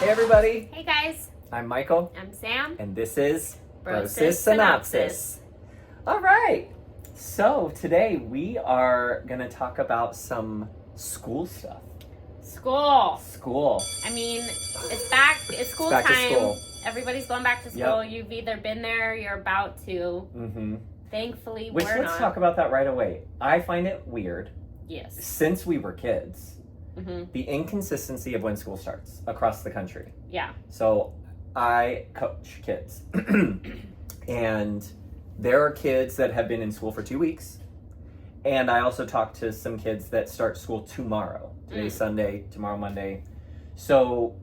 Hey everybody! Hey guys! I'm Michael. I'm Sam. And this is Sis Synopsis. Alright, so today we are going to talk about some school stuff. School. I mean, it's back. It's school back time. to school. Everybody's going back to school. Yep. You've either been there, you're about to. Mm-hmm. Thankfully, Which we're let's not. talk about that right away. I find it weird, Yes. since we were kids, Mm-hmm. the inconsistency of when school starts across the country. Yeah. So I coach kids, and there are kids that have been in school for 2 weeks, and I also talk to some kids that start school tomorrow. Today's Sunday, tomorrow Monday. So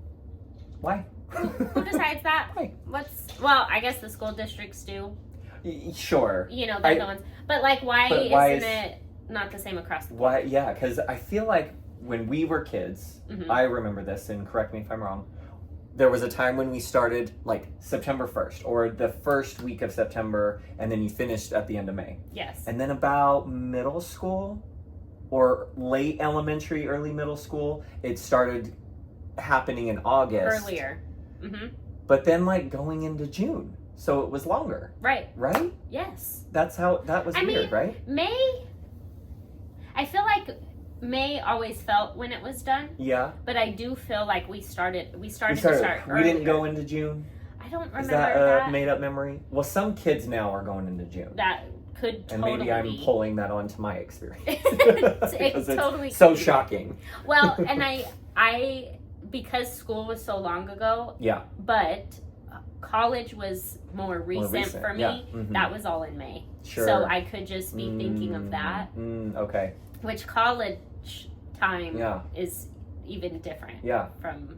why? Who decides that? Why? Well, I guess the school districts do. Sure. You know, they're the ones. But like, why isn't it not the same across the board? Why? Yeah, because I feel like when we were kids, Mm-hmm. I remember this, and correct me if I'm wrong, there was a time when we started like September 1st or the first week of September, and then you finished at the end of May. Yes. And then about middle school or late elementary, early middle school, it started happening in August. Earlier. Mm-hmm. But then like going into June. So it was longer. Right. Right? Yes. That was I weird, mean, right? May. I feel like May always felt when it was done. Yeah. But I do feel like we started to start We earlier. didn't go into June. I don't remember Is that a made up memory? Well, some kids now are going into June. That could totally And maybe I'm be. pulling that onto my experience. It Because totally it's so could be. shocking. Well, and I because school was so long ago, Yeah. but college was more recent for me. Yeah. Mhm. That was all in May. Sure. So I could just be thinking of that. Okay. Which college time Yeah. is even different Yeah. from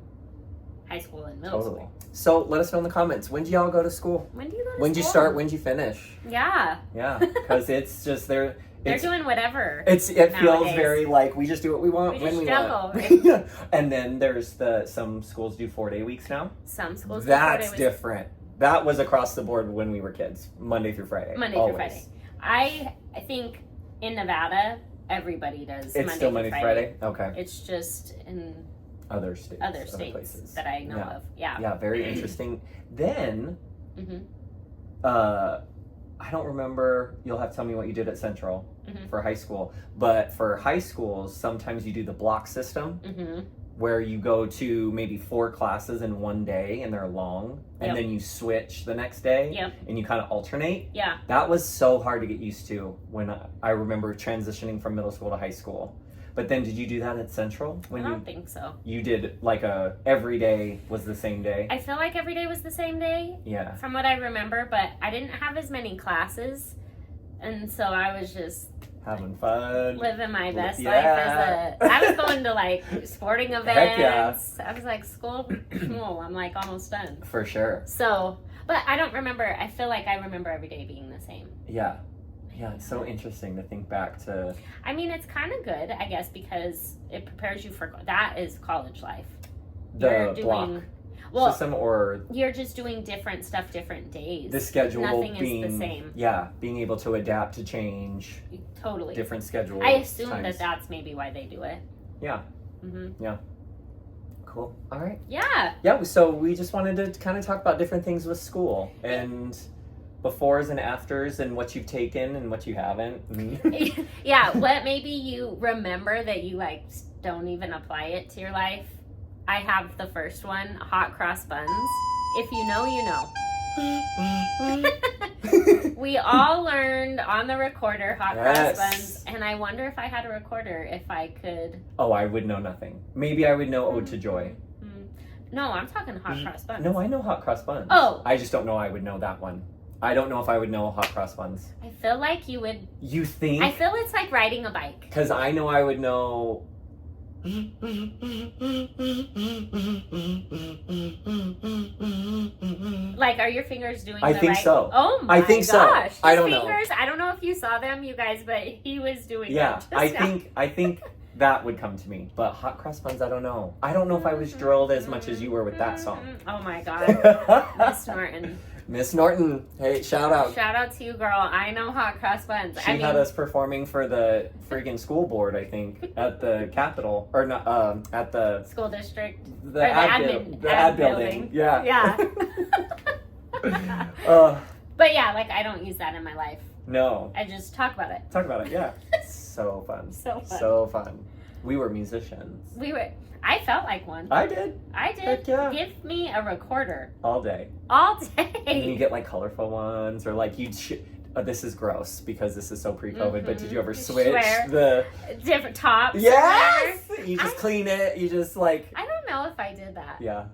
high school and middle Totally. school. So let us know in the comments. When do y'all go to school? When do you go to When'd you school? start? When'd you finish? Yeah. Yeah. Because it's just They're doing whatever. It feels nowadays. very like we just do what we want We when just we juggle. want. And then there's some schools do 4-day weeks now. Some schools. That's different. That was across the board when we were kids, Monday through Friday. Monday through Friday. I think in Nevada everybody does. It's still Monday through Friday. Okay. It's just in Other states. other states that I know Yeah. of. Yeah. Yeah. Very interesting. Then, Mm-hmm. I don't remember. You'll have to tell me what you did at Central Mhm. for high school. But for high schools, sometimes you do the block system, Mm-hmm. where you go to maybe 4 classes in one day and they're long, and Yep. then you switch the next day, Yep. and you kind of alternate. Yeah. That was so hard to get used to when I remember transitioning from middle school to high school. But then did you do that at Central? I don't think so. You did like every day was the same day? I feel like every day was the same day Yeah. from what I remember, but I didn't have as many classes. And so I was just Having fun. living my best Yeah. life I was going to like sporting Heck yeah. events. I was like, school, I'm like almost done. For sure. So, but I don't remember. I feel like I remember every day being the same. Yeah. Yeah, it's so interesting to think back to. I mean, it's kind of good, I guess, because it prepares you for that is college life. The block system, or you're just doing different stuff, different days. the schedule Nothing being is the same. Yeah, being able to adapt to change. Totally. Different schedules. I assume times. that's maybe why they do it. Yeah. Mm-hmm. Yeah. Cool. All right. Yeah. Yeah. So we just wanted to kind of talk about different things with school and befores and afters and what you've taken and what you haven't. Yeah. What maybe you remember that you like don't even apply it to your life. I have the first one, hot cross buns. If you know, you know. We all learned on the recorder hot cross buns, and I wonder if I had a recorder if I could. Oh, I would know nothing. Maybe I would know Ode to Joy. No, I'm talking hot cross buns. No, I know hot cross buns. Oh. I just don't know I would know that one. I don't know if I would know hot cross buns. I feel like you would. You think? I feel it's like riding a bike. Because I know I would know Like, are your fingers doing I the think right? so. Oh my I think so. gosh. His I don't know. fingers, I don't know if you saw them, you guys, but he was doing Yeah, that just now. I think that would come to me. But hot cross buns, I don't know. I don't know if I was drilled as much as you were with that song. Oh my God. Miss Norton. Miss Norton, hey, shout out. Shout out to you, girl. I know hot cross buns. She had us performing for the friggin' school board, I think, at the Capitol, or not, at the school district. the ad building. Yeah. Yeah. But yeah, like, I don't use that in my life. No. I just talk about it. Talk about it, yeah. So fun. So fun. So fun. We were musicians. I felt like one. I did. Heck yeah. Give me a recorder. All day. All day. And you get like colorful ones, or like this is gross because this is so pre-COVID, but did you ever switch the different tops? Yes! You just clean it, you just like... I don't know if I did that. Yeah.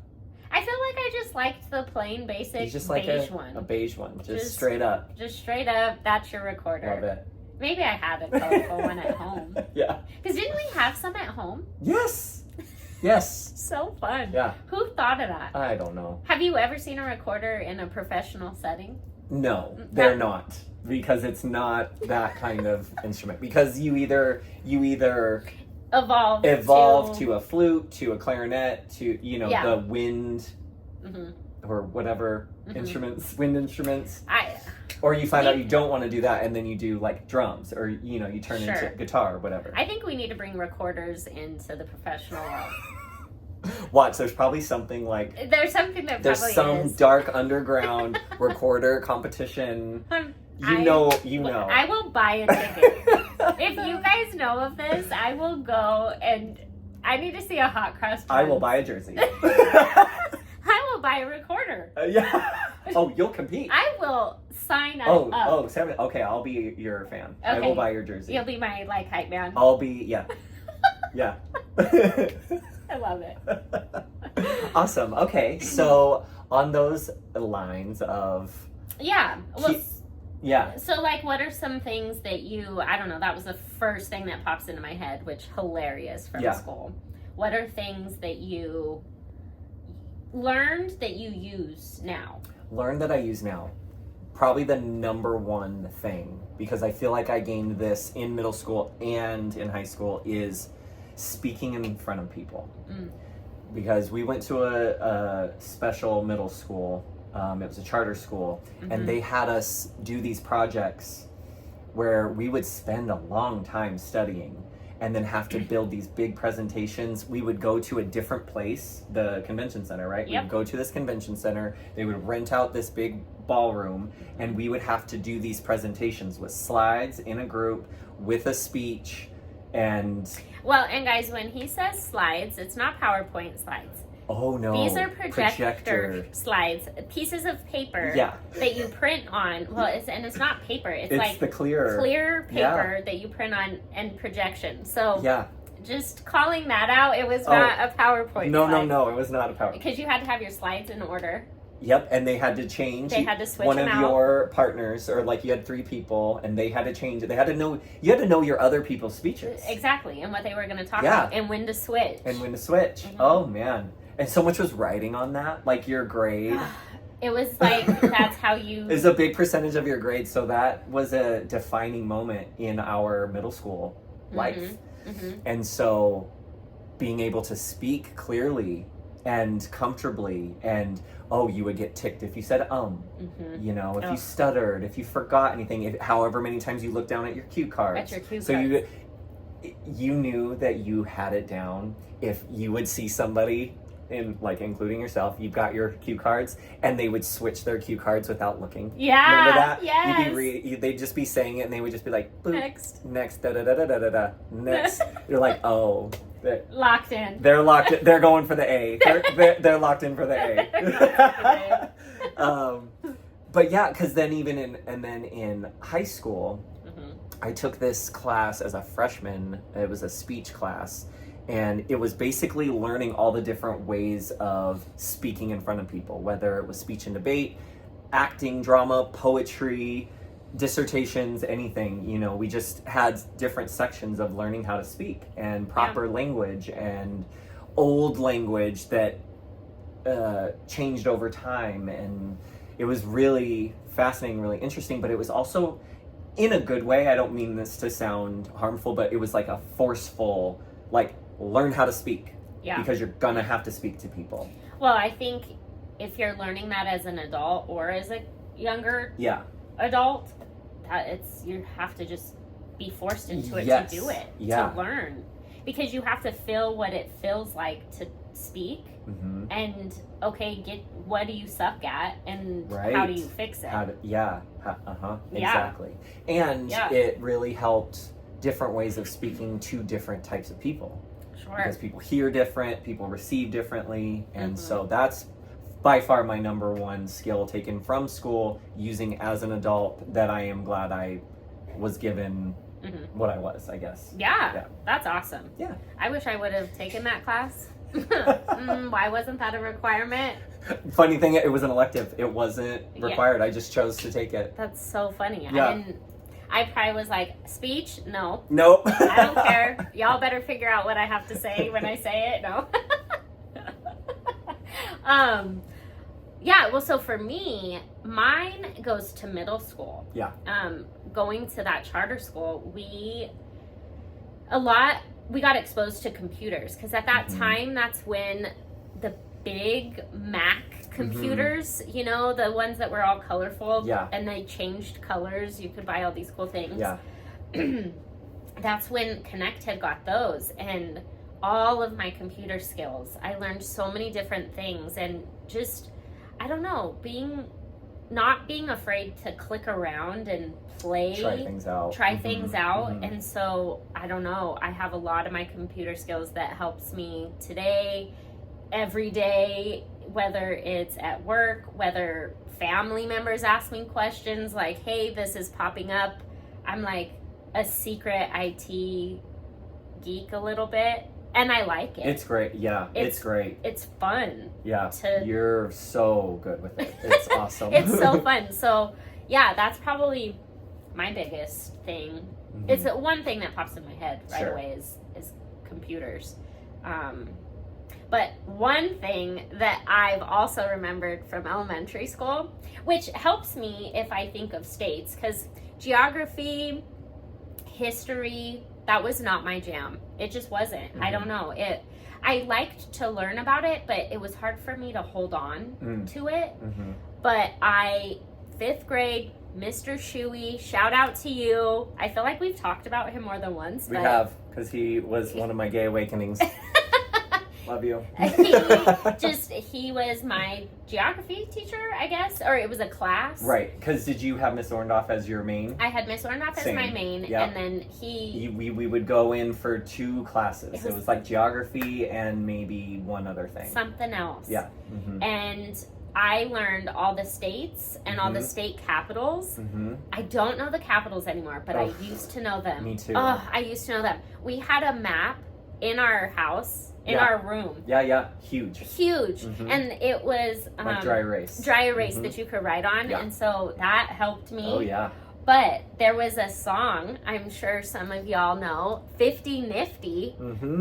I feel like I just liked the plain basic just like beige one. A beige one, just straight up. Just straight up, that's your recorder. Love it. Maybe I had a colorful one at home. Yeah. Because didn't we have some at home? Yes. Yes. So fun. Yeah. Who thought of that? I don't know. Have you ever seen a recorder in a professional setting? No, they're not. Because it's not that kind of instrument. Because you either evolve to a flute, to a clarinet, to the wind or whatever instruments, wind instruments. Or you find out you don't want to do that, and then you do like drums, or you turn into guitar or whatever. I think we need to bring recorders into the professional world. Watch, there's probably something like... There's something that probably There's some dark underground recorder competition. You know. I will buy a ticket. If you guys know of this, I will go, and I need to see a hot cross bun. I will buy a jersey. I will buy a recorder. Yeah. Oh, you'll compete. I will sign up. Oh, Sam. Okay, I'll be your fan. Okay. I will buy your jersey. You'll be my hype man. I'll be yeah. I love it. Awesome. Okay, so on those lines of So like, what are some things that I don't know, that was the first thing that pops into my head, which hilarious from school. What are things that you learned that you use now? Learned that I use now. Probably the number one thing, because I feel like I gained this in middle school and in high school, is speaking in front of people. Because we went to a special middle school. It was a charter school, and they had us do these projects where we would spend a long time studying and then have to build these big presentations. We would go to a different place, the convention center, right? Yep. We'd go to this convention center, they would rent out this big ballroom, and we would have to do these presentations with slides in a group with a speech. And guys, when he says slides, it's not PowerPoint slides. Oh no! These are projector slides, pieces of paper that you print on. Well, it's not paper. It's like the clear paper that you print on and projection. So just calling that out, it was not a PowerPoint. No, it was not a PowerPoint. Because you had to have your slides in order. Yep, and they had to change. They had to switch one of out. Your partners, or like you had 3 people, and they had to change it. They had to know. You had to know your other people's speeches exactly, and what they were going to talk about, and when to switch. Oh man, and so much was writing on that, like your grade. It was like that's how you. It's a big percentage of your grade, so that was a defining moment in our middle school life, and so being able to speak clearly and comfortably, and you would get ticked if you said if you stuttered, if you forgot anything, however many times you looked down at your cue cards. You knew that you had it down. If you would see somebody, including yourself, you've got your cue cards, and they would switch their cue cards without looking. Yeah, remember that? Yes. They'd just be saying it, and they would just be like, boop, next, da da da da da da da, next. You're like, oh. Locked in. They're locked in. They're going for the A. They're locked in for the A. But yeah, because then in high school, I took this class as a freshman. It was a speech class, and it was basically learning all the different ways of speaking in front of people, whether it was speech and debate, acting, drama, poetry, dissertations, anything, you know, we just had different sections of learning how to speak and proper language and old language that changed over time. And it was really fascinating, really interesting, but it was also in a good way. I don't mean this to sound harmful, but it was like a forceful, like, learn how to speak. Yeah. Because you're gonna have to speak to people. Well, I think if you're learning that as an adult or as a younger adult, you have to just be forced into it to do it, to learn. Because you have to feel what it feels like to speak and, get what do you suck at and how do you fix it? Exactly. And it really helped different ways of speaking to different types of people. Sure. Because people hear different, people receive differently, and so that's by far my number one skill taken from school, using as an adult, that I am glad I was given what I was, I guess. Yeah, that's awesome. Yeah. I wish I would have taken that class. Why wasn't that a requirement? Funny thing, it was an elective. It wasn't required. I just chose to take it. That's so funny. Yeah. I probably was like, speech? No. Nope. I don't care. Y'all better figure out what I have to say when I say it. No. Well, so for me, mine goes to middle school. Yeah. Going to that charter school, we got exposed to computers, because at that time, that's when the big Mac computers, you know, the ones that were all colorful, and they changed colors. You could buy all these cool things. Yeah. That's when Connect had got those, and all of my computer skills. I learned so many different things, and just, I don't know, not being afraid to click around and play, try things out. And so, I don't know, I have a lot of my computer skills that helps me today, every day, whether it's at work, whether family members ask me questions like, hey, this is popping up. I'm like a secret IT geek a little bit, and I like it. It's great. Yeah, it's great. It's fun. Yeah, you're so good with it. It's awesome. It's so fun. So, yeah, that's probably my biggest thing. It's one thing that pops in my head right away is computers. But one thing that I've also remembered from elementary school, which helps me if I think of states, because geography, history, that was not my jam. It just wasn't. I don't know. I liked to learn about it, but it was hard for me to hold on to it. But 5th grade, Mr. Shuey, shout out to you. I feel like we've talked about him more than once. We have, because he was one of my gay awakenings. Love you. He was my geography teacher, I guess, or it was a class. Right, because did you have Miss Orndorff as your main? I had Miss Orndorff as my main, and then we would go in for 2 classes. It was like geography and maybe one other thing. Something else. Yeah. And I learned all the states and all the state capitals. I don't know the capitals anymore, but I used to know them. Me too. Oh, I used to know them. We had a map in our house. In our room. Yeah, huge. And it was like dry erase that you could write on, and so that helped me. Oh yeah. But there was a song, I'm sure some of y'all know, 50 Nifty.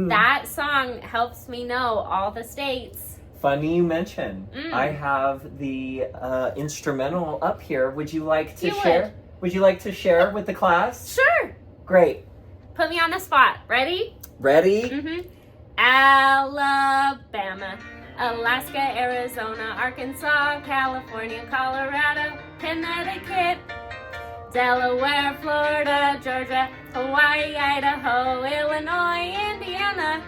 That song helps me know all the states. Funny you mention. I have the instrumental up here. Would you like to share? Would you like to share with the class? Sure. Great. Put me on the spot. Ready? Ready? Alabama, Alaska, Arizona, Arkansas, California, Colorado, Connecticut, Delaware, Florida, Georgia, Hawaii, Idaho, Illinois, Indiana,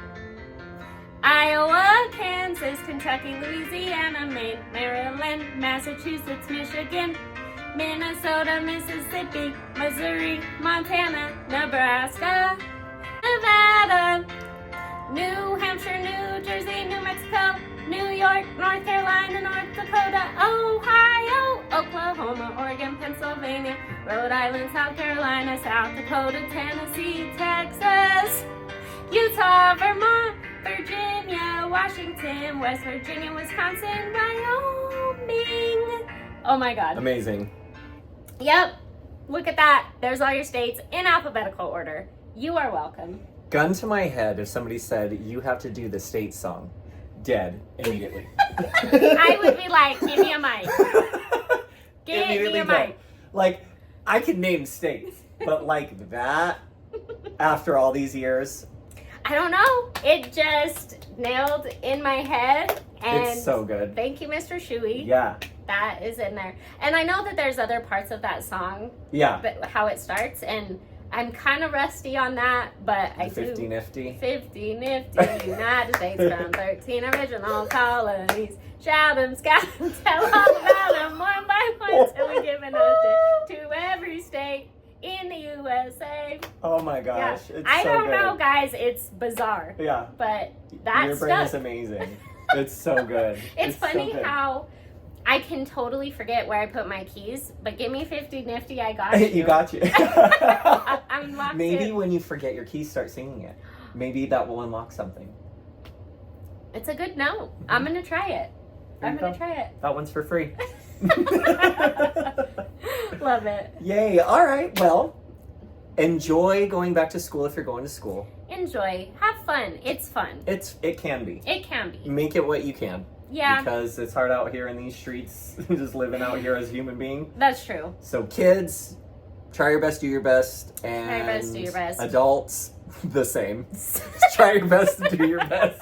Iowa, Kansas, Kentucky, Louisiana, Maine, Maryland, Massachusetts, Michigan, Minnesota, Mississippi, Missouri, Montana, Nebraska, Nevada, New Hampshire, New Jersey, New Mexico, New York, North Carolina, North Dakota, Ohio, Oklahoma, Oregon, Pennsylvania, Rhode Island, South Carolina, South Dakota, Tennessee, Texas, Utah, Vermont, Virginia, Washington, West Virginia, Wisconsin, Wyoming. Oh my God. Amazing. Yep. Look at that. There's all your states in alphabetical order. You are welcome. Gun to my head if somebody said, you have to do the state song. Dead immediately. I would be like, give me a mic. Give me a mic. Like, I could name states, but like that, after all these years. I don't know. It just nailed in my head. And it's so good. Thank you, Mr. Shuey. Yeah. That is in there. And I know that there's other parts of that song. Yeah. But how it starts. And I'm kind of rusty on that, but I do. 50 nifty. 50 nifty United States from 13 original colonies. Shout 'em, scout 'em, tell all about 'em one by one till we give an update to every state in the USA. Oh my gosh. Yeah. It's I so don't good. know, guys. It's bizarre. Yeah. But that Your brain is stuff. amazing. It's so good. It's funny so good. how I can totally forget where I put my keys, but give me 50 nifty, I got you. You got you. I'm locked Maybe in. when you forget your keys, start singing it. Maybe that will unlock something. It's a good note. I'm going to try it. There I'm you going go. to try it. That one's for free. Love it. Yay. All right. Well, enjoy going back to school if you're going to school. Enjoy. Have fun. It's fun. It can be. It can be. Make it what you can. Yeah. Because it's hard out here in these streets, just living out here as a human being. That's true. So kids, try your best, do your best. And Try your best, do your best. Adults, the same. Try your best to do your best.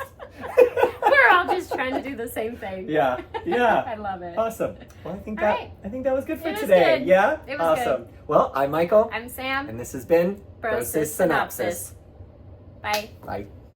We're all just trying to do the same thing. Yeah. Yeah. I love it. Awesome. Well, I think All that right. I think that was good for It was today. good. Yeah? It was awesome. good. Well, I'm Michael. I'm Sam. And this has been Sis Synopsis. Bye. Bye.